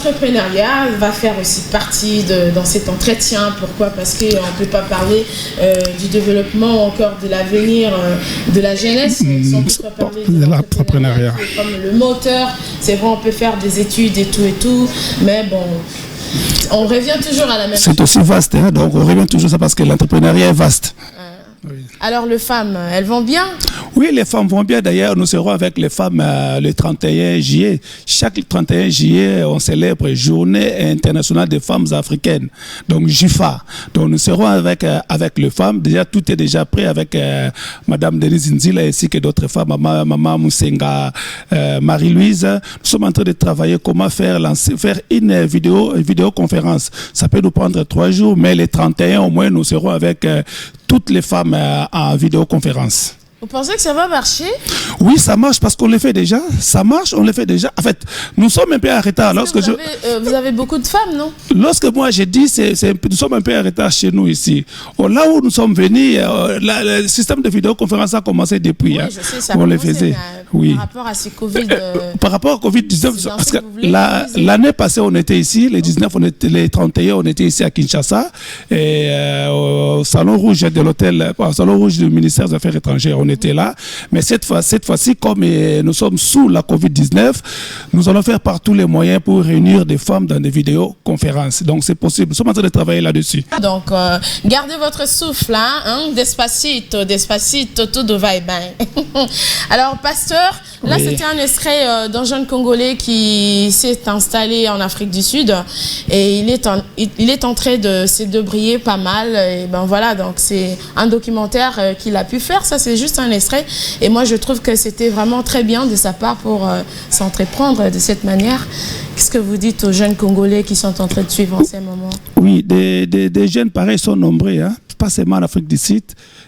l'entrepreneuriat va faire aussi partie dans cet entretien. Pourquoi? Parce qu'on ne peut pas parler du développement ou encore de l'avenir de la jeunesse sans toutefois parler de l'entrepreneuriat. Comme le moteur, c'est vrai, on peut faire des études et tout, mais bon, on revient toujours à la même chose. C'est aussi vaste, hein, donc on revient toujours à ça parce que l'entrepreneuriat est vaste. Oui. Alors les femmes, elles vont bien? Oui, les femmes vont bien. D'ailleurs, nous serons avec les femmes le 31 juillet. Chaque 31 juillet, on célèbre Journée internationale des femmes africaines. Donc, JIFA. Donc, nous serons avec les femmes. Déjà, tout est déjà prêt avec Madame Denise Nzila ainsi que d'autres femmes, Maman Moussenga, Marie-Louise. Nous sommes en train de travailler comment faire une vidéoconférence. Ça peut nous prendre 3 jours, mais les 31 au moins, nous serons avec toutes les femmes en vidéoconférence. Vous pensez que ça va marcher? Oui, ça marche parce qu'on le fait déjà. Ça marche, on le fait déjà. En fait, nous sommes un peu en retard. Vous avez beaucoup de femmes, non? Lorsque moi j'ai dit, nous sommes un peu en retard chez nous ici. Là où nous sommes venus, le système de vidéoconférence a commencé depuis. Oui, hein. Je sais, ça on le faisait. Oui. Par rapport à ces Covid. Par rapport au Covid-19, parce que l'année passée, on était ici, les 19, les 31, on était ici à Kinshasa, et au Salon Rouge de l'hôtel, au Salon Rouge du ministère des Affaires étrangères, on était là. Mais cette fois-ci, comme nous sommes sous la Covid-19, nous allons faire par tous les moyens pour réunir des femmes dans des vidéoconférences. Donc c'est possible. Nous sommes en train de travailler là-dessus. Donc gardez votre souffle, hein? Despacito, despacito, tout va bien. Alors pasteur, là c'était un extrait d'un jeune Congolais qui s'est installé en Afrique du Sud et il est en train de se débrouiller pas mal. Et ben voilà, donc c'est un documentaire qu'il a pu faire. Ça c'est juste un extrait et moi je trouve que c'était vraiment très bien de sa part pour s'entreprendre de cette manière. Qu'est-ce que vous dites aux jeunes Congolais qui sont en train de suivre en ces moments? Oui, des jeunes pareils sont nombreux, hein? Pas seulement en Afrique du Sud.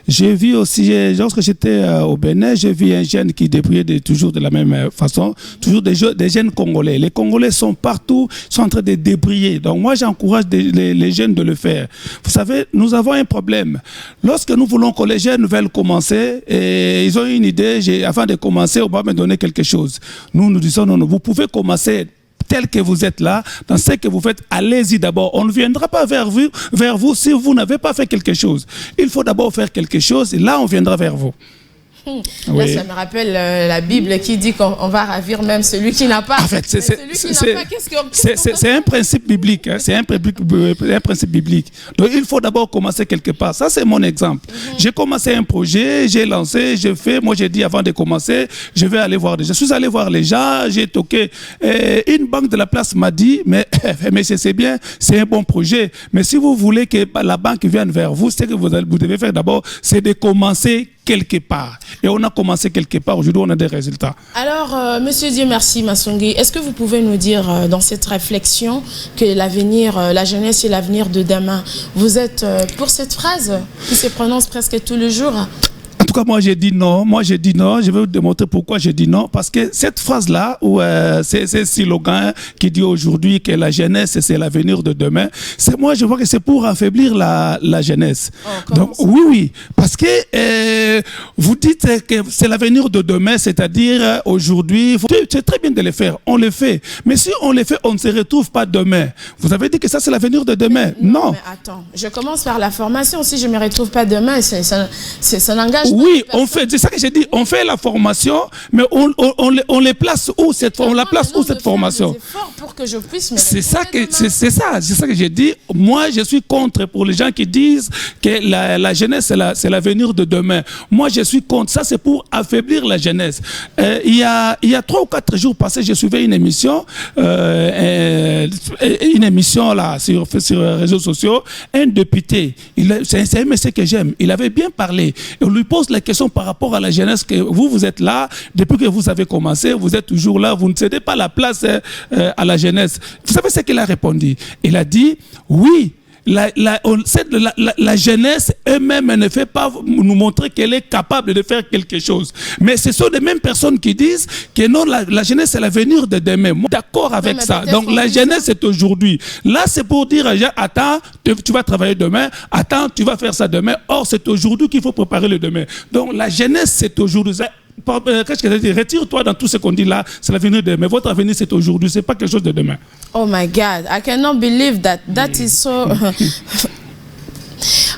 J'ai vu aussi, lorsque j'étais au Bénin, j'ai vu un jeune qui débrouillait toujours de la même façon, toujours des jeunes Congolais. Les Congolais sont partout, sont en train de débrouiller. Donc moi, j'encourage les jeunes de le faire. Vous savez, nous avons un problème. Lorsque nous voulons que les jeunes veulent commencer, et ils ont une idée, avant de commencer, on va me donner quelque chose. Nous disons, non, vous pouvez commencer tel que vous êtes là, dans ce que vous faites, allez-y d'abord. On ne viendra pas vers vous si vous n'avez pas fait quelque chose. Il faut d'abord faire quelque chose et là, on viendra vers vous. Là, ça me rappelle la Bible qui dit qu'on va ravir même celui qui n'a pas. En fait, c'est un principe biblique. Hein, c'est un principe biblique. Donc, il faut d'abord commencer quelque part. Ça, c'est mon exemple. J'ai commencé un projet, j'ai lancé, j'ai fait. Moi, j'ai dit avant de commencer, je vais aller voir des gens. Je suis allé voir les gens, j'ai toqué. Une banque de la place m'a dit, mais c'est bien, c'est un bon projet. Mais si vous voulez que la banque vienne vers vous, ce que vous devez faire d'abord, c'est de commencer quelque part. Et on a commencé quelque part. Aujourd'hui, on a des résultats. Alors, Monsieur Dieu merci, Massongui, est-ce que vous pouvez nous dire dans cette réflexion que l'avenir, la jeunesse est l'avenir de demain? Vous êtes pour cette phrase qui se prononce presque tous les jours? En tout cas, moi, j'ai dit non. Je vais vous démontrer pourquoi j'ai dit non. Parce que cette phrase-là, c'est ce slogan qui dit aujourd'hui que la jeunesse, c'est l'avenir de demain. Moi, je vois que c'est pour affaiblir la jeunesse. Donc, oui. Parce que vous dites que c'est l'avenir de demain, c'est-à-dire aujourd'hui, c'est très bien de le faire. On le fait. Mais si on le fait, on ne se retrouve pas demain. Vous avez dit que ça, c'est l'avenir de demain. Non. Mais attends, je commence par la formation. Si je ne me retrouve pas demain, ça n'engage. Oui, on fait, c'est ça que j'ai dit, on fait la formation, mais on les place où cette formation? Pour que je puisse me c'est ça que j'ai dit. Moi, je suis contre pour les gens qui disent que la jeunesse c'est l'avenir de demain. Moi, je suis contre. Ça, c'est pour affaiblir la jeunesse. Il y a 3 ou 4 jours passés, je suivais une émission là sur les réseaux sociaux. Un député, c'est un monsieur que j'aime. Il avait bien parlé. Et on lui pose la question par rapport à la jeunesse que vous êtes là, depuis que vous avez commencé, vous êtes toujours là, vous ne cédez pas la place à la jeunesse. Vous savez ce qu'il a répondu? Il a dit, oui, la jeunesse elle-même ne fait pas nous montrer qu'elle est capable de faire quelque chose. Mais ce sont les mêmes personnes qui disent que non, la jeunesse c'est l'avenir de demain. Moi, d'accord avec ça. Donc la jeunesse c'est aujourd'hui. Là c'est pour dire, attends, tu vas travailler demain, attends, tu vas faire ça demain. Or c'est aujourd'hui qu'il faut préparer le demain. Donc la jeunesse c'est aujourd'hui. qu'est-ce que je dis? Retire-toi dans tout ce qu'on dit là, c'est l'avenir de demain. Votre avenir, c'est aujourd'hui, c'est pas quelque chose de demain. Oh my God, I cannot believe that. That is so...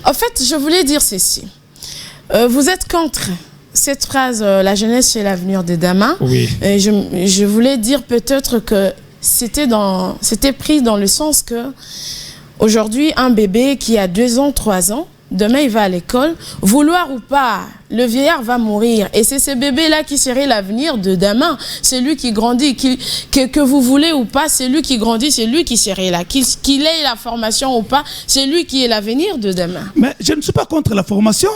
En fait, je voulais dire ceci. Vous êtes contre cette phrase, la jeunesse c'est l'avenir de demain. Oui. Je voulais dire peut-être que c'était pris dans le sens que aujourd'hui, un bébé qui a 2 ans, 3 ans, demain il va à l'école, vouloir ou pas, le vieillard va mourir. Et c'est ce bébé-là qui serait l'avenir de demain. C'est lui qui grandit, que vous voulez ou pas, c'est lui qui grandit, c'est lui qui serait là. Qu'il ait la formation ou pas, c'est lui qui est l'avenir de demain. Mais je ne suis pas contre la formation.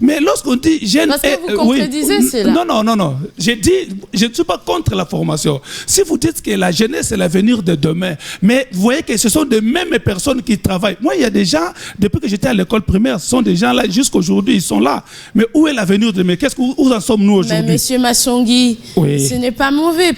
Mais lorsqu'on dit jeune... Parce que vous contredisez cela. Non. J'ai dit, je ne suis pas contre la formation. Si vous dites que la jeunesse est l'avenir de demain, mais vous voyez que ce sont les mêmes personnes qui travaillent. Moi, il y a des gens, depuis que j'étais à l'école primaire, ce sont des gens là, jusqu'aujourd'hui, ils sont là. Mais où est l'avenir de demain? Où en sommes-nous aujourd'hui? Mais monsieur Massongui, ce n'est pas mauvais.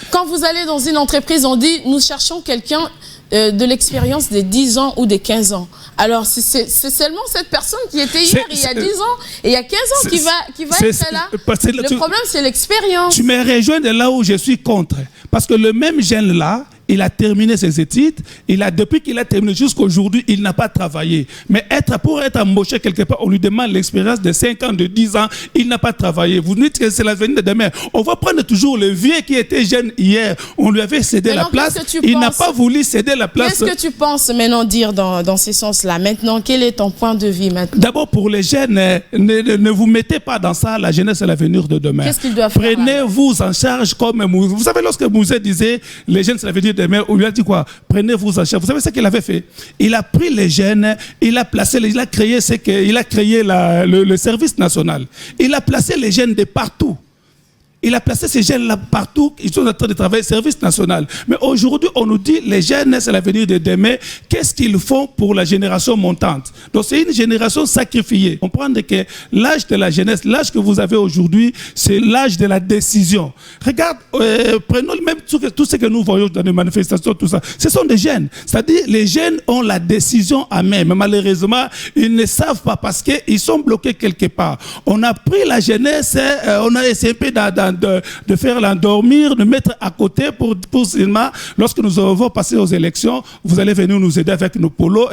Quand vous allez dans une entreprise, on dit, nous cherchons quelqu'un de l'expérience de 10 ans ou de 15 ans. Alors, c'est seulement cette personne qui était hier, il y a 10 ans, et il y a 15 ans qui va être là. Le problème, c'est l'expérience. Tu me rejoins de là où je suis contre. Parce que le même jeune-là, il a terminé ses études, depuis qu'il a terminé jusqu'aujourd'hui, il n'a pas travaillé. Mais pour être embauché quelque part, on lui demande l'expérience de 5 ans, de 10 ans, il n'a pas travaillé. Vous dites que c'est l'avenir de demain. On va prendre toujours le vieux qui était jeune hier, on lui avait cédé la place, il n'a pas voulu céder la place. Qu'est-ce que tu penses maintenant dire dans ce sens-là? Maintenant, quel est ton point de vue maintenant? D'abord, pour les jeunes, ne vous mettez pas dans ça, la jeunesse est l'avenir de demain. Qu'est-ce qu'ils doivent faire? Prenez-vous en charge comme vous savez, lorsque Mouzé disait, les jeunes c'est l'avenir de demain, on lui a dit quoi? Prenez-vous en charge. Vous savez ce qu'il avait fait? Il a pris les jeunes, il a créé le service national. Il a placé les jeunes de partout. Il a placé ces jeunes-là partout, ils sont en train de travailler service national. Mais aujourd'hui, on nous dit, les jeunes, c'est l'avenir de demain. Qu'est-ce qu'ils font pour la génération montante? Donc, c'est une génération sacrifiée. Comprendre que l'âge de la jeunesse, l'âge que vous avez aujourd'hui, c'est l'âge de la décision. Regarde, prenons même tout ce que nous voyons dans les manifestations, tout ça. Ce sont des jeunes. C'est-à-dire, les jeunes ont la décision à main. Mais malheureusement, ils ne savent pas parce qu'ils sont bloqués quelque part. On a pris la jeunesse, on a essayé de faire l'endormir, de mettre à côté pour seulement, lorsque nous avons passé aux élections, vous allez venir nous aider avec nos polos,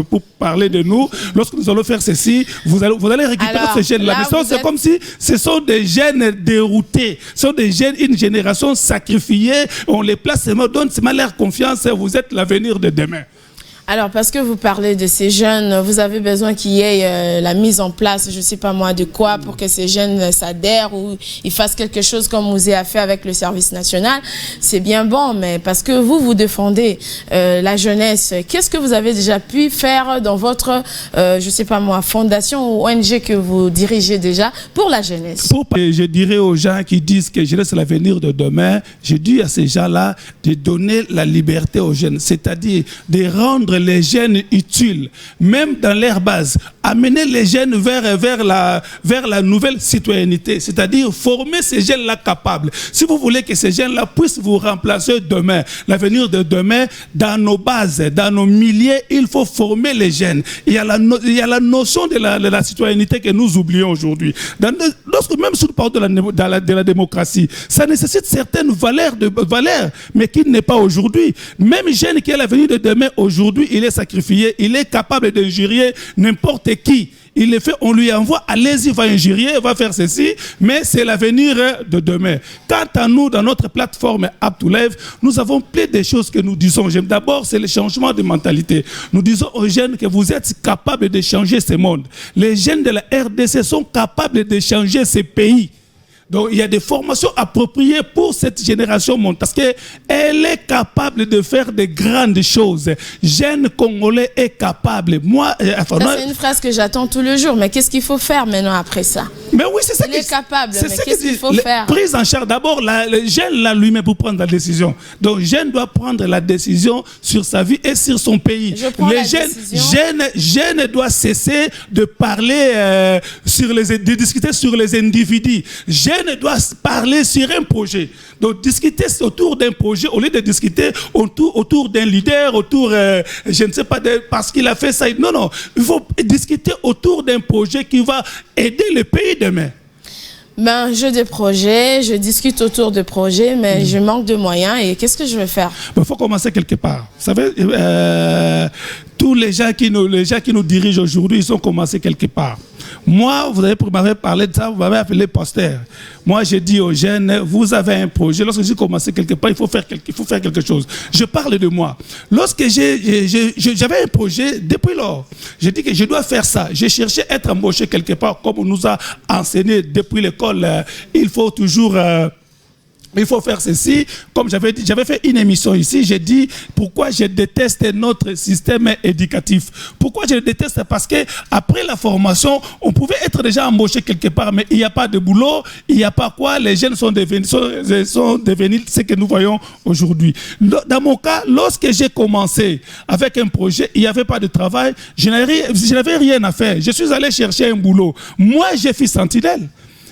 pour parler de nous. Lorsque nous allons faire ceci, vous allez récupérer ces jeunes-là. Mais c'est comme si ce sont des jeunes déroutés, ce sont des jeunes, une génération sacrifiée, on les place seulement, donne seulement leur confiance, vous êtes l'avenir de demain. Alors, parce que vous parlez de ces jeunes, vous avez besoin qu'il y ait la mise en place, je ne sais pas moi de quoi, pour que ces jeunes s'adhèrent ou ils fassent quelque chose comme Mouzé a fait avec le service national. C'est bien bon, mais parce que vous défendez la jeunesse, qu'est-ce que vous avez déjà pu faire dans votre, je ne sais pas moi, fondation ou ONG que vous dirigez déjà pour la jeunesse? Je dirais aux gens qui disent que jeunesse c'est l'avenir de demain, je dis à ces gens-là de donner la liberté aux jeunes, c'est-à-dire de rendre les jeunes utiles, même dans leur base, amener les jeunes vers la nouvelle citoyenneté, c'est-à-dire former ces jeunes-là capables. Si vous voulez que ces jeunes-là puissent vous remplacer demain, l'avenir de demain, dans nos bases, dans nos milliers, il faut former les jeunes. Il y a la notion de la citoyenneté que nous oublions aujourd'hui. Lorsque même sous le parle de la démocratie, ça nécessite certaines valeurs, mais qui n'est pas aujourd'hui. Même jeune qui est l'avenir de demain, aujourd'hui, il est sacrifié, il est capable d'injurier n'importe qui. Il le fait, on lui envoie, allez-y, va injurier, va faire ceci, mais c'est l'avenir de demain. Quant à nous, dans notre plateforme Up2Live, nous avons plein de choses que nous disons. D'abord, c'est le changement de mentalité. Nous disons aux jeunes que vous êtes capables de changer ce monde. Les jeunes de la RDC sont capables de changer ce pays. Donc, il y a des formations appropriées pour cette génération montante parce qu'elle est capable de faire de grandes choses. Jeune Congolais est capable. Moi, c'est une phrase que j'attends tous les jours. Mais qu'est-ce qu'il faut faire maintenant après ça? Mais oui, c'est ça. Il est capable, mais qu'est-ce qu'il faut faire? Prise en charge. D'abord, le jeune là lui-même pour prendre la décision. Donc, jeune doit prendre la décision sur sa vie et sur son pays. Jeune doit cesser de parler de discuter sur les individus. Jeune doit parler sur un projet. Donc, discuter autour d'un projet, au lieu de discuter autour d'un leader, je ne sais pas, parce qu'il a fait ça. Non, il faut discuter autour d'un projet qui va aider le pays demain. Ben, j'ai des projets, je discute autour de projets, mais je manque de moyens. Et qu'est-ce que je vais faire? Il faut commencer quelque part. Vous savez, tous les gens qui nous dirigent aujourd'hui, ils ont commencé quelque part. Moi, vous m'avez parlé de ça, vous m'avez appelé pasteur. Moi, j'ai dit aux jeunes, vous avez un projet. Lorsque j'ai commencé quelque part, il faut faire quelque chose. Je parle de moi. Lorsque j'avais un projet, depuis lors, j'ai dit que je dois faire ça. J'ai cherché à être embauché quelque part, comme on nous a enseigné depuis l'école. Il faut toujours... il faut faire ceci. Comme j'avais dit, j'avais fait une émission ici, j'ai dit pourquoi je déteste notre système éducatif. Pourquoi je le déteste? Parce que après la formation, on pouvait être déjà embauché quelque part, mais il n'y a pas de boulot, il n'y a pas quoi, les jeunes sont devenus ce que nous voyons aujourd'hui. Dans mon cas, lorsque j'ai commencé avec un projet, il n'y avait pas de travail, je n'avais rien à faire. Je suis allé chercher un boulot. Moi, j'ai fait sentinelle.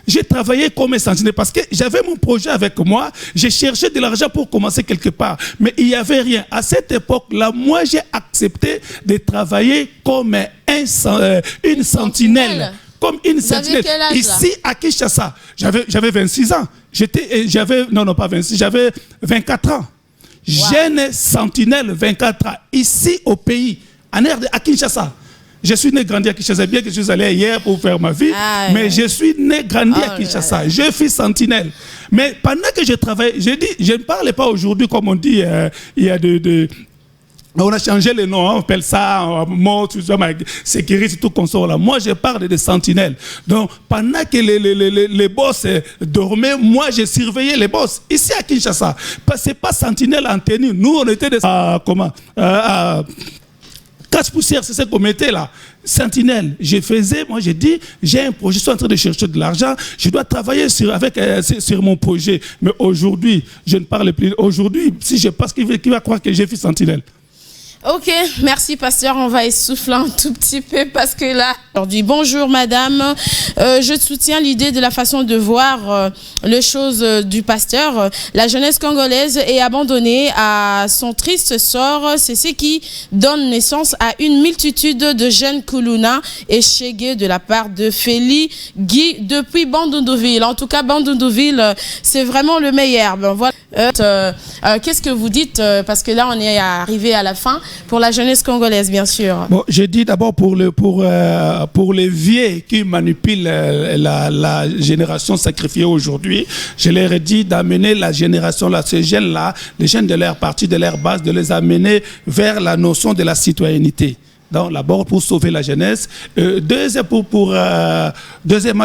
J'ai travaillé comme un sentinelle parce que j'avais mon projet avec moi. J'ai cherché de l'argent pour commencer quelque part. Mais il n'y avait rien. À cette époque-là, moi, j'ai accepté de travailler comme une sentinelle. Comme une sentinelle. Ici, à Kinshasa, j'avais 26 ans. Non, pas 26, j'avais 24 ans. Wow. Jeune sentinelle, 24 ans. Ici, au pays, à Kinshasa. Je suis né grandi à Kinshasa, bien que je suis allé hier pour faire ma vie, mais je suis né grandi à Kinshasa. Je suis sentinelle. Mais pendant que je travaille, je ne parle pas aujourd'hui comme on dit, il y a on a changé les noms, on appelle ça mort, sécurité, tout comme ça. Moi, je parle de sentinelles. Donc, pendant que les boss dormaient, moi, j'ai surveillé les boss. Ici à Kinshasa, ce n'est pas sentinelle en tenue. Nous, on était des... casse-poussière, c'est ce qu'on mettait là. Sentinelle, moi j'ai dit, j'ai un projet, je suis en train de chercher de l'argent, je dois travailler sur mon projet. Mais aujourd'hui, je ne parle plus. Aujourd'hui, si je passe, qui va croire que j'ai fait sentinelle? Ok, merci pasteur, on va essouffler un tout petit peu parce que là, aujourd'hui, bonjour madame, je soutiens l'idée de la façon de voir les choses du pasteur. La jeunesse congolaise est abandonnée à son triste sort, c'est ce qui donne naissance à une multitude de jeunes Kuluna et Chégué de la part de Félix Guy depuis Bandundouville. En tout cas, Bandundouville, c'est vraiment le meilleur. Ben, voilà. Qu'est-ce que vous dites, parce que là on est arrivé à la fin, pour la jeunesse congolaise bien sûr. Bon, je dis d'abord pour les vieux qui manipulent la génération sacrifiée aujourd'hui, je leur ai dit d'amener la génération là, ces jeunes là, les jeunes de leur parti, de leur base, de les amener vers la notion de la citoyenneté. Donc, d'abord, pour sauver la jeunesse. Deuxièmement,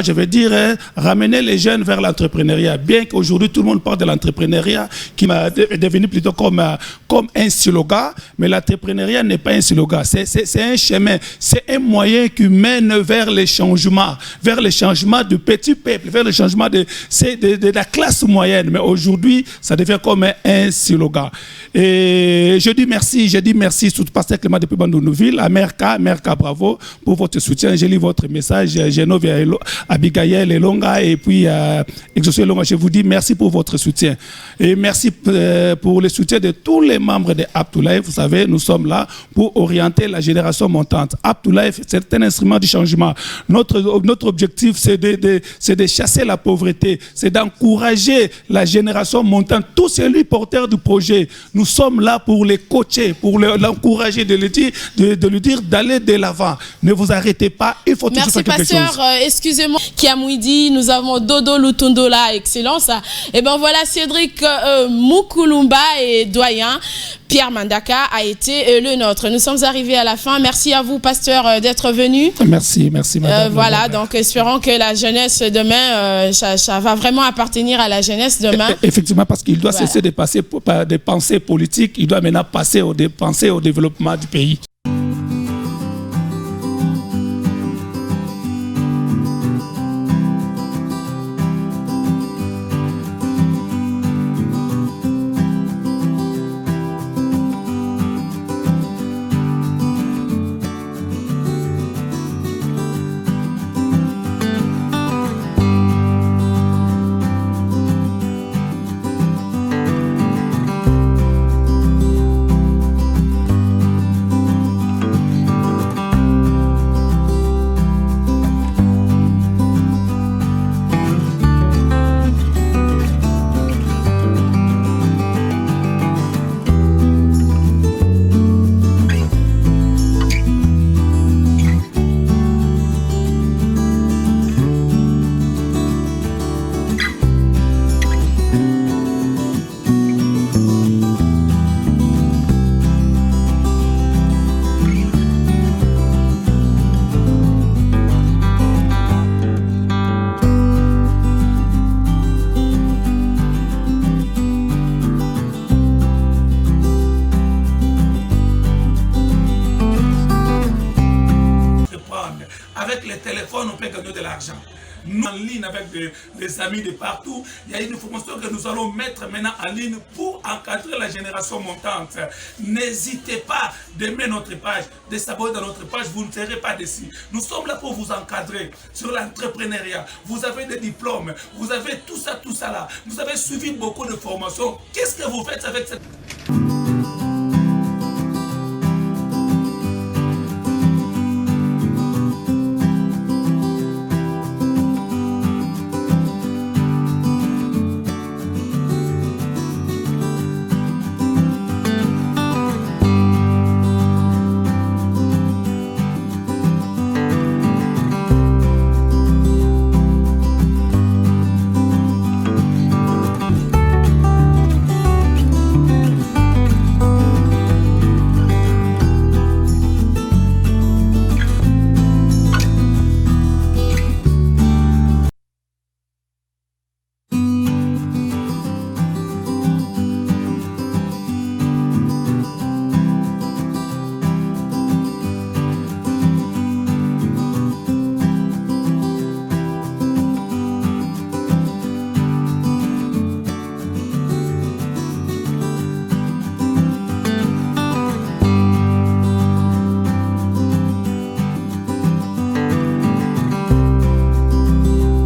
je veux dire, ramener les jeunes vers l'entrepreneuriat. Bien qu'aujourd'hui, tout le monde parle de l'entrepreneuriat, qui est devenu plutôt comme un slogan, mais l'entrepreneuriat n'est pas un slogan. C'est un chemin, c'est un moyen qui mène vers les changements du petit peuple, vers le changement de la classe moyenne. Mais aujourd'hui, ça devient comme un slogan. Et je dis merci, surtout Pasteur Clément depuis Bandundouville, à Merka, bravo pour votre soutien. J'ai lu votre message, Genovia, Abigail Elonga et puis Exaucé Elonga. Je vous dis merci pour votre soutien. Et merci pour le soutien de tous les membres de Aptoulaye. Vous savez, nous sommes là pour orienter la génération montante. Aptoulaye, c'est un instrument du changement. Notre objectif, c'est de chasser la pauvreté, c'est d'encourager la génération montante. Tous celui porteurs du projet, nous sommes là pour les coacher, pour l'encourager, de lui dire d'aller de l'avant. Ne vous arrêtez pas, il faut toujours faire quelque chose. Merci pasteur, excusez-moi. Kiamouidi, nous avons Dodo Lutundola, excellence. Et ben voilà, Cédric Moukoulumba et doyen Pierre Mandaka a été le nôtre. Nous sommes arrivés à la fin. Merci à vous, pasteur, d'être venu. Merci madame. Voilà, donc espérons que la jeunesse demain, ça va vraiment appartenir à la jeunesse demain. Effectivement, parce qu'il doit cesser de passer par des pensées politiques, il doit maintenant passer des pensées au développement du pays. l'argent. Nous, en ligne avec des amis de partout, il y a une formation que nous allons mettre maintenant en ligne pour encadrer la génération montante. N'hésitez pas d'aimer notre page, de s'abonner dans notre page, vous ne serez pas déçus. Nous sommes là pour vous encadrer sur l'entrepreneuriat. Vous avez des diplômes, vous avez tout ça là. Vous avez suivi beaucoup de formations. Qu'est-ce que vous faites avec cette...